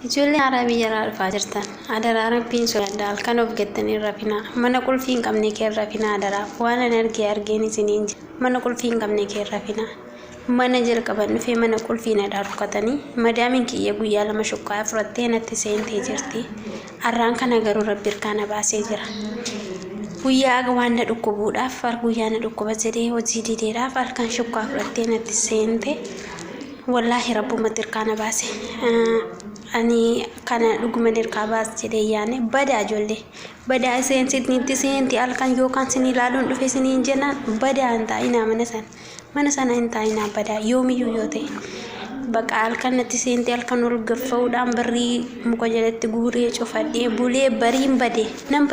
Ijoollee haaraa biyyarraa dhufaa jirtan adaraa rabbiin sodaadhaa halkan of gattanii rafina mana qulfii hin qabne kee rafina adaraa waan an argeen isiniin mana qulfii hin qabne kee rafina mana jalqaban dhufee mana qulfii nadhaa rukkatanii madaamin kiyya guyyaa lama shukkaa fudhattee natti seentee jirti arraan kana garuu rabbi irkaana baasee jira guyyaa waan na dhukkubuudhaaf guyyaa na dhukkuba jedhee hojii dideedhaaf halkan shukkaa fudhattee natti seente wallaahi rabbumatti irkaana baase ani kana dhuguma dirqaa baas jedhee yaane badaa ijoollee badaa seentinitti seenti halkan yookaan sin ilaaluun dhufe siniin jennaan badaa hin taa'inaa mana sana hin taa'inaa badaa yoomiyyuu yoo ta'e baqa halkan natti seenti halkan ol gaffa'uudhaan barrii muka jalatti guuree cufadhee bulee bariin badee nan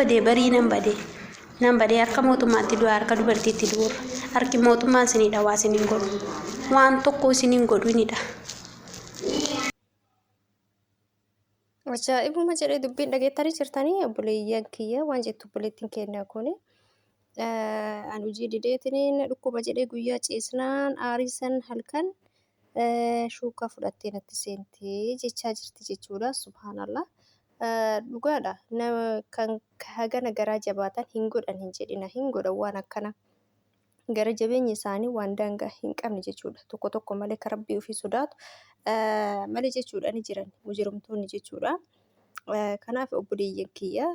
badee harka mootummaatti du'a harka dubartiitti du'uura harki mootummaan sinii dhawaa siniin godhu waan tokko siniin godhuunidha. Ajaa'ibuma jedhee dubbiin dhageettanii jirtanii obboleeyyan kiyya waan jettu obboleettiin keenya kuni an hojii dideetiin dhukkuba jedhee guyyaa ciisnaan aariisan halkan shuukaa fudhattee natti seentee jechaa jirti jechuudha subhaanallah dhugaadha kan hagana garaa jabaatan hin godhan hin jedhina hin godhan waan akkana gara jabeenyi isaanii waan daangaa hin qabne jechuudha tokko malee kan rabbii ofii sodaatu malee jechuudha ni jiran mujrimtoonni jechuudha. Kanaaf obboleeyyan kiyya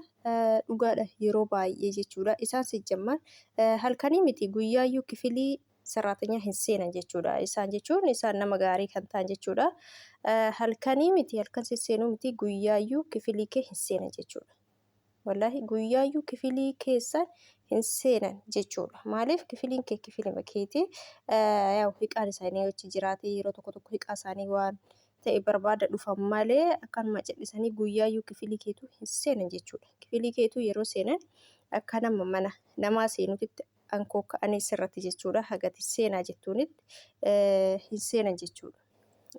dhugaadha yeroo baay'ee jechuudha isaan sijjamman halkanii miti guyyaayyuu kifilii saraatanyaa hin seenan jechuudha isaan jechuun isaan nama gaarii kan ta'an jechuudha halkanii miti halkan seenuu miti guyyaayyuu kifilii kee hin seenan jechuudha wallaahi guyyaayyuu kifilii keessa hin seenan jechuudha maaliif kifiliin kee kifilima keeti hiqaan isaanii achi jiraate yeroo tokko hiqaa isaanii waan ta'e barbaada dhufan malee akkanuma jedhisanii guyyaayyuu kifilii keetu hin seenan jechuudha kifilii keetu yeroo seenan akka mana namaa seenutitti ankoo ka'anii sirratti jechuudha hagati seenaa jettuunitti hin seenan jechuudha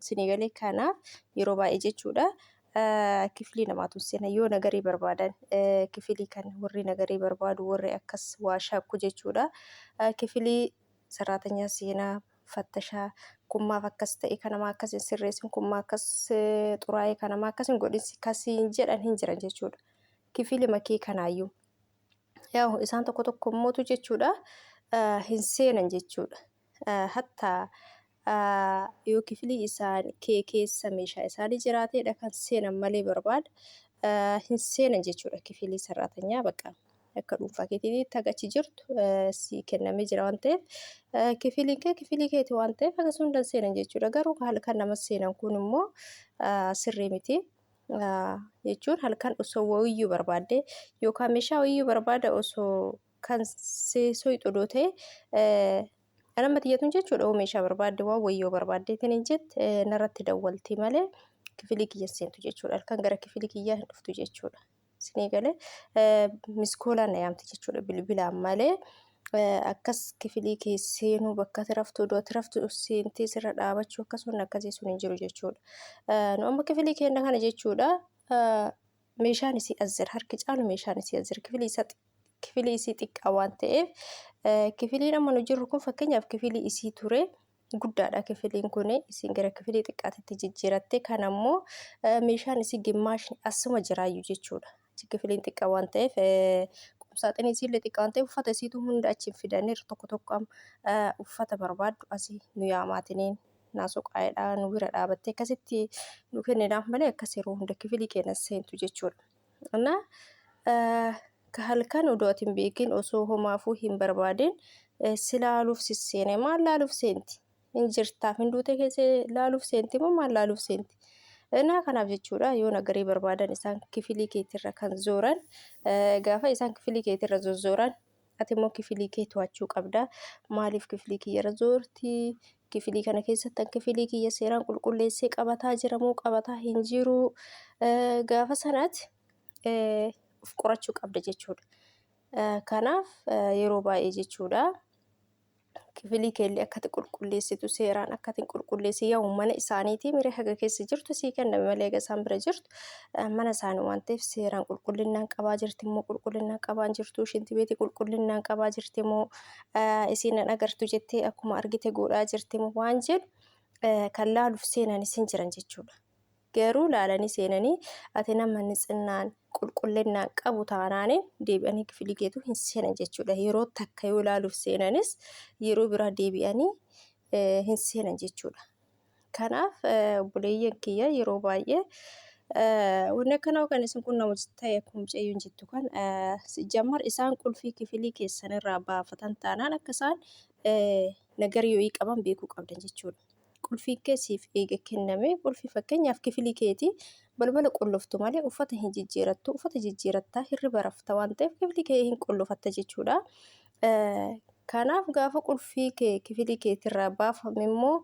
isinii galee kanaaf yeroo baay'ee jechuudha. Kifilii namaatu seena yoo nagarii barbaadan kifilii kan warri nagarii barbaadu warri akkas waa shaakku jechuudha kifilii saraatanyaa seenaa fattashaa kummaaf akkas ta'e kanamaa akkas hin sirreessin kummaa akkas xuraa'ee kanamaa akkas hin godhinsi kasiin jedhan hin jiran jechuudha kifilii makee kanaayyuu yaa isaan tokko mootu jechuudha hin seenan jechuudha hattaa yoo kifilii isaan keessa meeshaa isaanii jiraateedha kan seenan malee barbaada hin seenan jechuudha kifilii saraatanyaa baqa akka dhuunfaa keetiitti hagachi jirtu si kennamee jira waan ta'eef kifilii keeti waan ta'eef akkasuma hundan seenan jechuudha garuu halkan nama seenan kun immoo sirrii miti jechuun halkan osoo wayiyyuu barbaadde yookaan meeshaa wayiyyuu barbaada osoo kan seesoo ixodoo ta'e Anamma tiyyatuun jechuudha meeshaa barbaadde waan wayyoo barbaaddeetiin hin jette narratti dawwalti malee kifilii kiyya seentu jechuudha halkan gara kifilii kiyyaa hin dhuftu jechuudha isinii galee miskoolaan na yaamti jechuudha bilbilaan malee akkas kifilii kee seenuu bakka tiraftu iddoo tiraftu seentee sirra dhaabachuu akkasumas akkasii sun hin jiru jechuudha nu amma kifilii keenya kana jechuudha meeshaan isii azzir harki caalu meeshaan isii azzir kifilii isii xiqqaa waan ta'eef kifiliin amma nu jirru kun fakkeenyaaf kifilii isii ture guddaadha kifiliin kun isiin gara kifilii xiqqaatitti jijjiiratte kan ammoo meeshaan isii gimmaashni asuma jiraayyuu jechuudha kifiliin xiqqaa waan ta'eef qubsaaxinii isiillee xiqqaa waan ta'eef uffata isiitu hunda achiin fidanii tokko uffata barbaaddu asii nu yaamaatiniin naasoo qaayidhaa nu bira dhaabattee akkasitti nu kenniidhaaf malee akkas yeroo hunda kifilii keenya seentu jechuudha. Ka halkan odootiin beekin osoo homaafuu hin barbaadin silaaluuf sisseene maal laaluuf seenti hin jirtaaf hin duute keessa laaluuf seenti moo maal laaluuf seenti naa kanaaf jechuudha yoo nagarii barbaadan isaan kifilii keetirra kan zooran gaafa isaan kifilii keetirra zozzooran ati immoo kifilii kee to'achuu qabda maaliif kifilii kiyyarra zoorti kifilii kana keessatti kifilii kiyya seeraan qulqulleessee qabataa jira moo qabataa hin jiru gaafa sanatti of qorachuu qabda jechuudha. Kanaaf yeroo baay'ee jechuudha kifilii keellee akkati qulqulleessitu seeraan akkati qulqulleessi yaa mana isaaniitii miree haga keessa jirtu sii kenname malee isaan bira jirtu mana isaanii waan ta'eef seeraan qulqullinnaan qabaa jirti moo qulqullinnaan qabaa jirtu shinti beeti qulqullinnaan qabaa jirti moo isiin nan agartu jettee akkuma argite godhaa jirti moo waan jedhu kan laaluuf seenan isin jiran jechuudha. garuu laalanii seenanii ati nama nitsinnaan qulqullinnaan qabu taanaanii deebi'anii kifilii keetu hin seenan jechuudha. Yeroo takka yoo laaluuf seenanis yeroo biraa deebi'anii hin seenan jechuudha. Kanaaf obboleeyyan kiyya yeroo baay'ee wanni akkanaa kan isin kun namoota ta'e akkuma ceeyyoon jettu kan jammar isaan qulfii kifilii keessanirraa baafatan taanaan akka isaan nagar yoo qaban beekuu qabdan jechuudha. Qulfii keessiif eega kenname qulfii fakkeenyaaf kifilii keetii balbala qulluftu malee uffata hin jijjiirattu uffata jijjiirattaa hirriba rafta waan ta'eef kifilii kee hin qullufatta jechuudha. Kanaaf gaafa qulfii kee kifilii keetirraa baafame immoo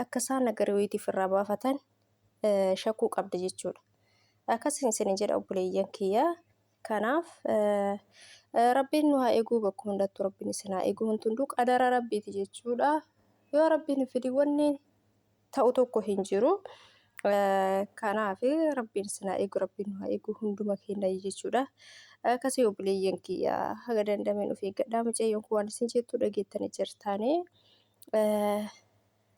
akka isaan nagar wayiitiif irraa baafatan shakkuu qabda jechuudha. Akkasiin isin jedha obboleeyyan kiyya. Kanaaf rabbiin nu haa eeguu bakka hundattuu rabbiin isin haa eeguu hunduu qadara rabbiiti jechuudha. Yoo rabbiin fedhii wanni ta'u tokko hin jiru. Kanaaf rabbiin isin haa eeguu rabbiin nu haa eeguu hunduma keenya jechuudha. Akkasii obboleeyyan kiyya haga dandameen of eeggadhaa mucayyoon kun waan isin jettu dhageettanii jirtaanii.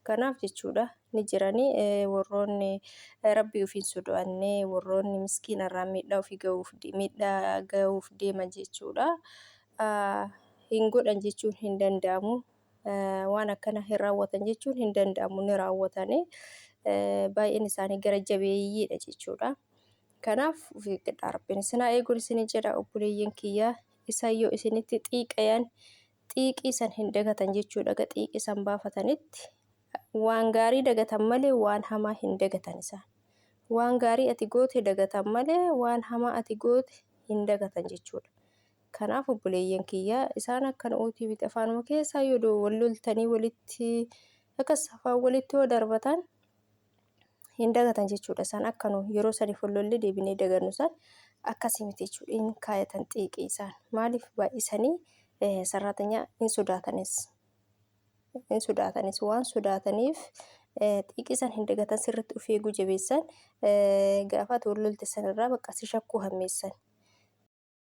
Kanaaf jechuudha ni jiranii warroonni rabbii ofiin sodaannee warroonni miskiinarraa miidhaa ofii ga'uuf deeman jechuudha. Hin godhan jechuun hin danda'amu. Waan akkana hin raawwatan jechuun hin danda'amu ni raawwatanii baay'een isaanii gara jabeeyyiidha jechuudha. Kanaaf of eeggadhaa rabbiin isin haa eeguu isin jedha obboleeyyan kiyya. Isaan yoo isinitti xiiqayan xiiqii san hin dagatan jechuudha. Xiiqii san baafatanitti waan gaarii dagatan malee waan hamaa hin dagatan isaan. Waan gaarii ati goote dagatan malee waan hamaa ati goote hin dagatan jechuudha. Kanaaf obboleeyyan kiyya isaan akkana OTV afaanuma keessaa yoo wal loltanii walitti akkas afaan walitti yoo darbatan hin dagatan jechuudha. Isaan akkanu yeroo saniif wal lollee deebinee dagannu san akkasii miti jechuudha. Hin kaayatan xiiqii isaan maaliif baay'isanii sararaatanya hin sodaatanis waan sodaataniif xiiqii san hin dagatan sirriitti of eeguu jabeessan gaafa wal lolte sanirraa bakka si shakkuu hammeessan.